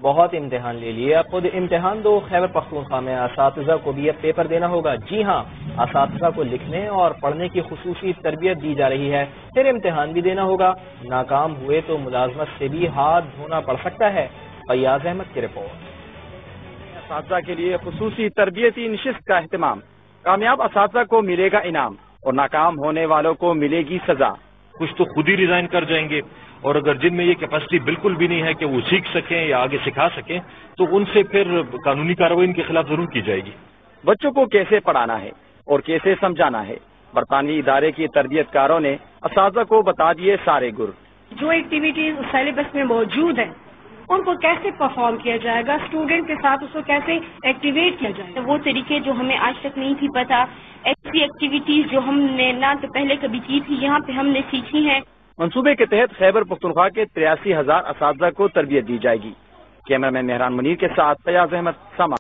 بہت امتحان لے لیے، اب خود امتحان دو۔ خیبر پختونخوا میں اساتذہ کو بھی اب پیپر دینا ہوگا۔ جی ہاں، اساتذہ کو لکھنے اور پڑھنے کی خصوصی تربیت دی جا رہی ہے، پھر امتحان بھی دینا ہوگا۔ ناکام ہوئے تو ملازمت سے بھی ہاتھ دھونا پڑ سکتا ہے۔ فیاض احمد کی رپورٹ۔ اساتذہ کے لیے خصوصی تربیتی نشست کا اہتمام، کامیاب اساتذہ کو ملے گا انعام اور ناکام ہونے والوں کو ملے گی سزا۔ کچھ تو خود ہی ریزائن کر جائیں گے، اور اگر جن میں یہ کیپیسٹی بالکل بھی نہیں ہے کہ وہ سیکھ سکیں یا آگے سکھا سکیں تو ان سے پھر قانونی کارروائی ان کے خلاف ضرور کی جائے گی۔ بچوں کو کیسے پڑھانا ہے اور کیسے سمجھانا ہے، برطانوی ادارے کی تربیت کاروں نے اساتذہ کو بتا دیے سارے گر۔ جو ایکٹیویٹیز سیلیبس میں موجود ہیں ان کو کیسے پرفارم کیا جائے گا، اسٹوڈنٹ کے ساتھ اس کو کیسے ایکٹیویٹ کیا جائے گا، وہ طریقے جو ہمیں آج تک نہیں تھی پتہ، ایسی ایکٹیویٹیز جو ہم نے نہ تو پہلے کبھی کی تھی یہاں پہ ہم نے سیکھی ہیں۔ منصوبے کے تحت خیبر پختونخوا کے 83,000 اساتذہ کو تربیت دی جائے گی۔ کیمرہ مین مہران منیر کے ساتھ فیاض احمد، سما۔